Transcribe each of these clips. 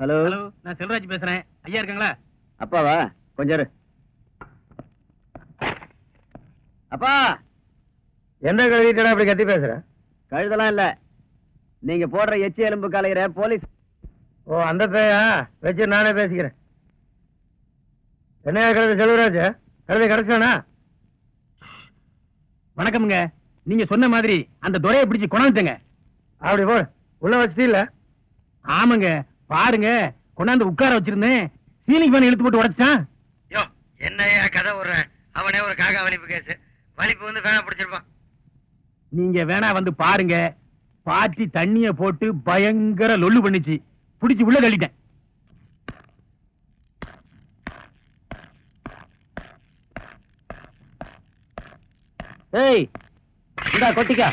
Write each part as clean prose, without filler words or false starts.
Hello hello, நான் செல்வராஜ் பேசுறேன். ஐயா இருக்காங்களா? அப்பாவா? கொஞ்சம் இரு. அப்பா, எந்த கழுவிட்டா அப்படி கத்தி பேசுற? கழுதெல்லாம் இல்ல, நீங்க போடுற எச்சி எலும்பு கலையிற போலீஸ். ஓ, அந்த பேயா வச்சு நானே பேசிக்கிறேன். என்னையா கழுது செல்வராஜ்? கழுதை கிடைச்சானா? வணக்கம்ங்க. நீங்க சொன்ன மாதிரி அந்த துரையை பிடிச்சு கொண்டாந்துட்டேங்க. அப்படி போ, உள்ள வச்சுட்டு இல்ல? ஆமாங்க, பாருங்க, கொண்டாந்து உட்கார வச்சிருந்தேன். சீலிங் ஃபேன் இழுத்து போட்டு உடைச்சான். யோ, என்னையா கதை விடுற? அவனே ஒரு காக்கா வலிப்பு கேஸ். வலிப்பு வந்து வேணா பிடிச்சிருப்பான். நீங்க வேணா வந்து பாருங்க. பாட்டி தண்ணிய போட்டு பயங்கர லொல்லு பண்ணிச்சு. பிடிச்சு உள்ள தள்ளிட்டேன். ஏய், இந்தா கொட்டிக்கா.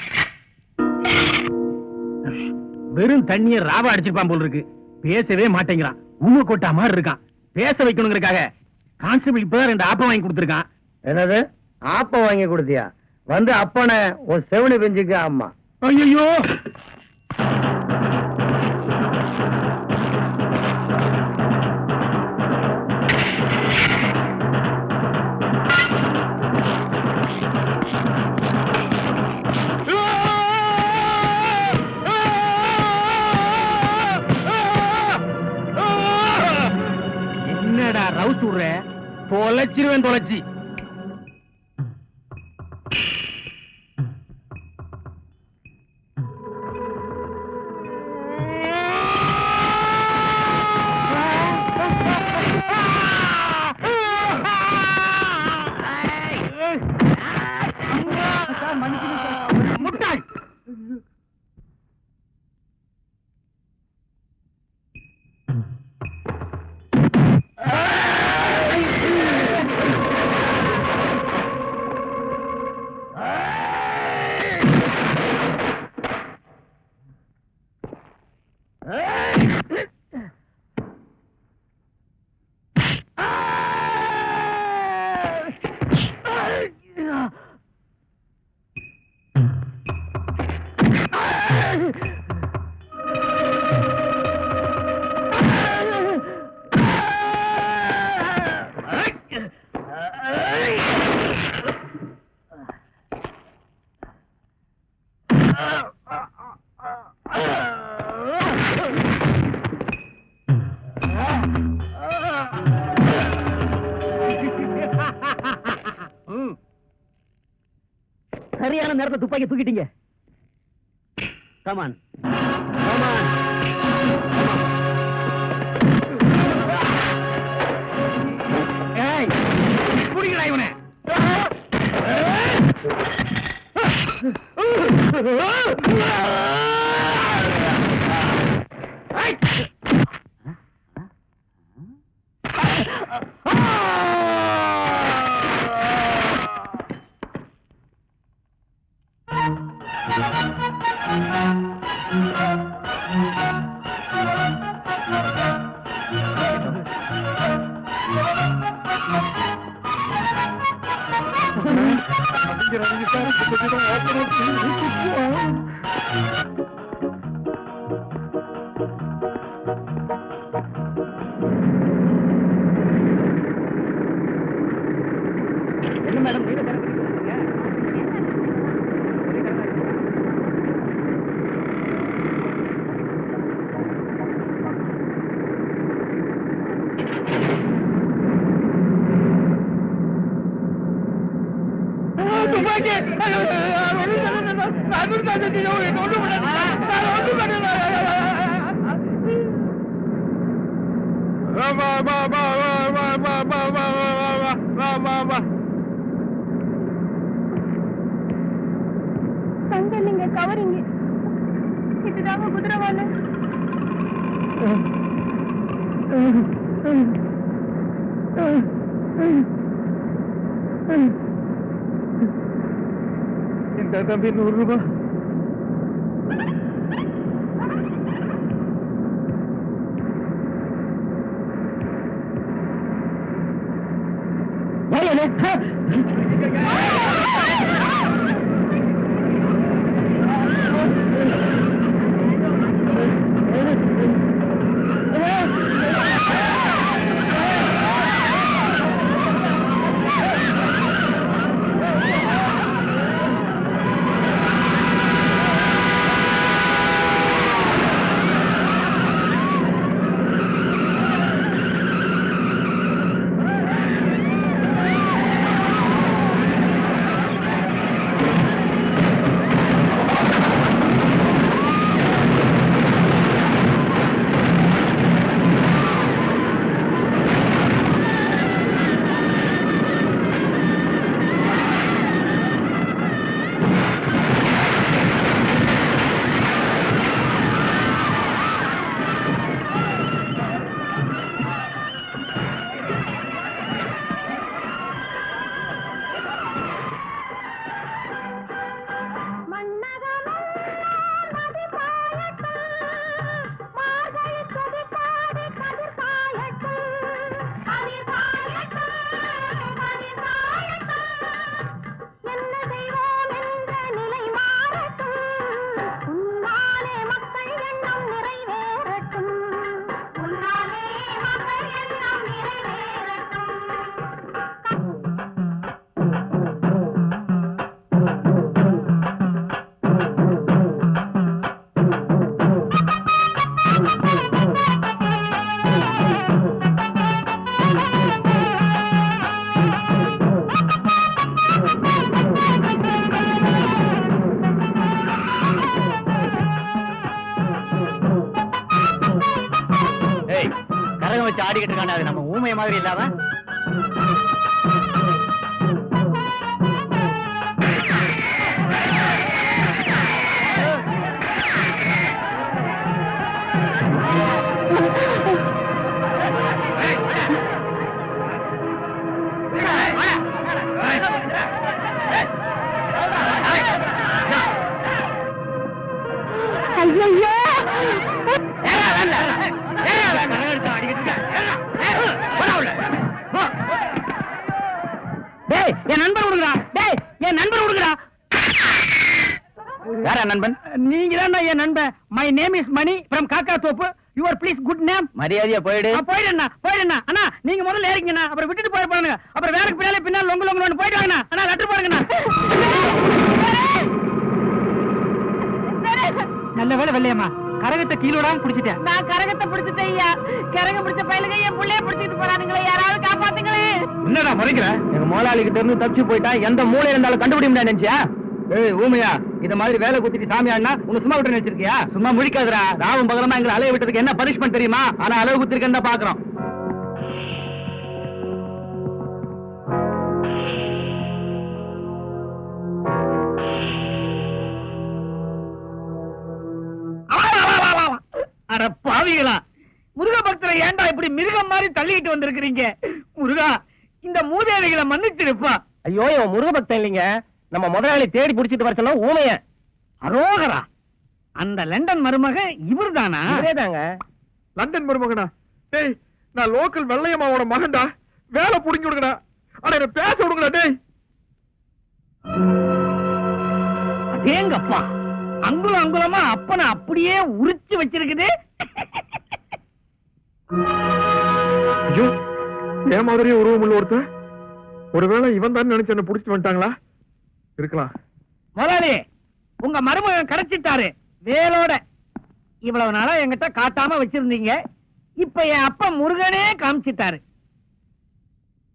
வெறும் தண்ணிய ராவா அடிச்சிருப்பான் போல் இருக்கு. பேசவே மாட்டேங்கிறான். உண்மை கொட்டா மாதிரி இருக்கான். பேச வைக்கணுங்கிறதுக்காக கான்ஸ்டபிள் இப்பதான் 2 ஆப்பம் வாங்கி கொடுத்துருக்கான். என்னது, ஆப்பம் வாங்கி கொடுத்தியா? வந்து அப்பனை ஒரு செவனி பெஞ்சுக்கு. அம்மா, ஐயோ, என்னடா ரவுஸ் விடுற? தொலைச்சிருவேன், தொலைச்சி. முட்டாள். சரியான நேரத்தை துப்பாக்கி தூக்கிட்டீங்க. Come on, come on. ஏய், புடிங்கடா இவனை. என்ன மேடம், வீடு தங்க நீங்க கவரிங்க. இதுதாங்க குதிரவால. இந்த தம்பி 100 ரூபாய். வச்சு ஆடிக்கிட்டு இருக்கானே, அது நம்ம ஊமைய மாதிரி இல்லாம. ஐயோ டேய் என் நண்பர் விடுங்கடா. டேய் என் நண்பர் விடுங்கடா. யாரா நண்பன்? நீங்க தான் என் நண்பன். My name is Mani from Kakka Thoppu. Your please good name. மரியாதையா போயிடு. போயிடுண்ணா. அண்ணா நீங்க முதல்ல ஏறிங்கண்ணா, அப்புறம் விட்டுட்டு போய் பாருங்க. அப்புறம் வேலைக்கு பின்னாலே பின்னால் லொங்கு லொங்கு போயிட்டு வாங்கண்ணா. அண்ணா லெட்டர் பாருங்கண்ணா. நல்ல வேலை வெள்ளையம்மா, கரகத்தை கீழோடாம புடிச்சிட்டேன். நான் கரகத்தை பிடிச்சிட்டேன் ஐயா. கரகம் பிடிச்ச பயிலுங்க என் புள்ளைய பிடிச்சிட்டு போறானுங்களே, யாராவது காப்பாத்துங்களே. என்னடா முறைக்கிற? எங்க முதலாளி கிட்ட இருந்து தப்பிச்சு போயிட்டா எந்த மூலையில இருந்தாலும் கண்டுபிடிக்க முடியாது நினைச்சியா? ஏய் ஊமையா, இத மாதிரி வேலை குத்திட்டு சாமியாடினா உன்னை சும்மா விட்டு நினைச்சிருக்கியா? சும்மா முடிக்காதடா. ராவும் பகலமா எங்களை அலைய விட்டதுக்கு என்ன பனிஷ்மெண்ட் தெரியுமா? ஆனா அளவு குத்திருக்கேன் தான் பாக்குறோம். அட பாவிகளா, முருக பக்தரை ஏன்டா இப்படி மிருகம் மாதிரி தள்ளிட்டு வந்திருக்கிறீங்க? முருகா, இந்த மூதேவிகளை மன்னிச்சிருப்பா. ஐயோ, இவன் முருக பக்தன் இல்லைங்க. நம்ம முதலாளி தேடி பிடிச்சிட்டு வர சொன்னா ஊமைய. அரோகரா, அந்த லண்டன் மருமக இவர்தானா? இதேதாங்க. லண்டன் மருமகனா? டேய், நான் லோக்கல் வெள்ளையம்மாவோட மகன்டா. வேலை புடிங்கி விடுங்கடா. அட என்ன பேச விடுங்கடா. டேய் அதேங்கப்பா, அங்குலம் அங்குலமா அப்பனை அப்படியே உரிச்சு வச்சிருக்குது. ஐயோ, ஏன் மாதிரியே உருவம் உள்ள ஒருத்தன். ஒருவேளை இவன் தான் நினைச்சு என்ன புடிச்சிட்டு வந்துட்டாங்களா? இருக்கலாம். முதலாளி, உங்க மருமகன் கிடைச்சிட்டாரு வேலோட. இவ்வளவு நாளா என்கிட்ட காட்டாம வச்சிருந்தீங்க, இப்ப என் அப்பா முருகனே காமிச்சிட்டாரு.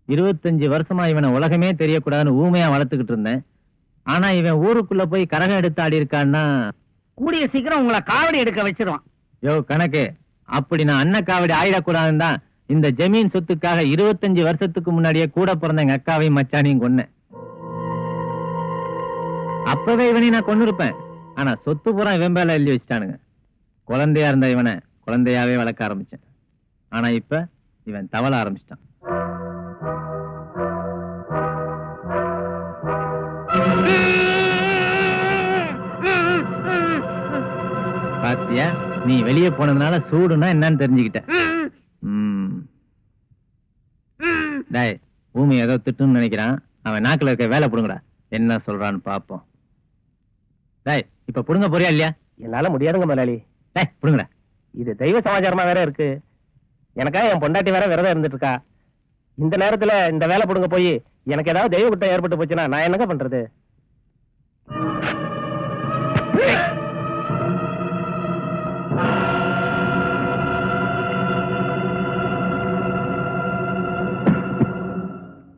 25 வருஷமா இவனை உலகமே தெரியக்கூடாதுன்னு ஊமையா வளர்த்துக்கிட்டு இருந்தேன். ஆனா இவன் ஊருக்குள்ள போய் கரகம் எடுத்து ஆடி இருக்கான்னா கூடிய சீக்கிரம் உங்களை காவடி எடுக்க வச்சிருவான். யோ கணக்கு, அப்படி நான் அண்ணன் காவடி ஆயிடக்கூடாதுன்னு தான் இந்த ஜமீன் சொத்துக்காக 25 வருஷத்துக்கு முன்னாடியே கூட பிறந்த எங்க அக்காவையும் மச்சானையும் கொன்னேன். அப்பவே இவனை நான் கொண்டு இருப்பேன். ஆனா சொத்து பூரா இவன் மேல எழுதி வச்சுட்டானுங்க. குழந்தையா இருந்த இவனை குழந்தையாவே வளர்க்க ஆரம்பிச்சேன். ஆனா இப்ப இவன் தவள ஆரம்பிச்சிட்டான். பாத்தியா, நீ வெளியே போனதுனால சூடுனா என்னன்னு தெரிஞ்சுக்கிட்ட. டேய், பூமி ஏதோ திட்டுன்னு நினைக்கிறான். அவன் நாக்குல இருக்க வேலை புடுங்கடா. என்ன சொல்றான்னு பாப்போம். டேய், இப்ப புடுங்க போறியா இல்லையா? என்னால முடியாதுங்க முதலாளி. டேய், புடுங்கடா. இது தெய்வ சமாச்சாரமா வேற இருக்கு. எனக்கா என் பொண்டாட்டி வேற விரதம் இருந்துட்டு இருக்கா. இந்த நேரத்துல இந்த வேலை புடுங்க போய் எனக்கு ஏதாவது தெய்வ குற்றம் ஏற்பட்டு போச்சுன்னா நான் என்னங்க பண்றது?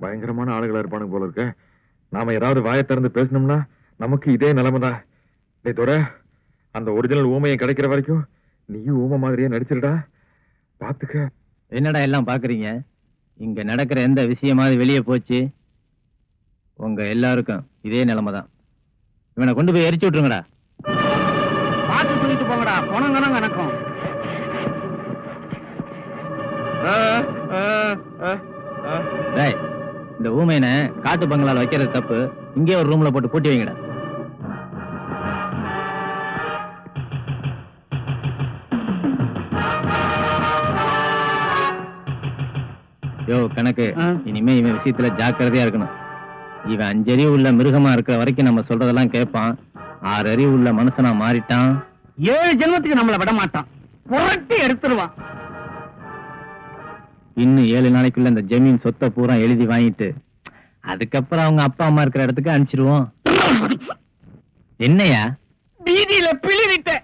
பயங்கரமான ஆளுகளா இருப்பானுங்க போல இருக்க. நாம ஏதாவது வாயை திறந்து பேசணும்னா நமக்கு இதே நிலைமைதான். டேய் தோட, அந்த ஒரிஜினல் ஊமையை கிடைக்கிற வரைக்கும் நீயும் ஊமை மாதிரியே நடிச்சிருடா. பாத்துக்க. என்னடா எல்லாம் பாக்குறீங்க? இங்க நடக்கிற எந்த விஷயமாவது வெளியே போச்சு, உங்க எல்லாருக்கும் இதே நிலைமைதான். இவனை கொண்டு போய் எரிச்சு விட்டுருங்கடா. பார்த்து சொல்லிட்டு போங்கடா, போனங்கன்னு கணக்கும். டேய், இந்த ஊமையனை காட்டு பங்களால வைக்கிறது தப்பு. இங்கே ஒரு ரூம்ல போட்டு பூட்டி வைங்கடா. யோ கணக்கு, இனிமே இவன் விஷயத்துல ஜாக்கிரதையா இருக்கணும். இவன் 5 அறிவு உள்ள மிருகமா இருக்கிற வரைக்கும் நம்ம சொல்றதெல்லாம் கேட்பான். 6 அறிவு உள்ள மனுஷனா மாறிட்டான், 7 ஜென்மத்துக்கு நம்மளை விட மாட்டான். புரட்டி எடுத்துருவான். இன்னும் 7 நாளைக்குள்ள இந்த ஜமீன் சொத்தை பூரா எழுதி வாங்கிட்டு அதுக்கப்புறம் அவங்க அப்பா அம்மா இருக்கிற இடத்துக்கு அனுப்பிச்சிருவோம். என்னையா வீதியில பிளிவிட்ட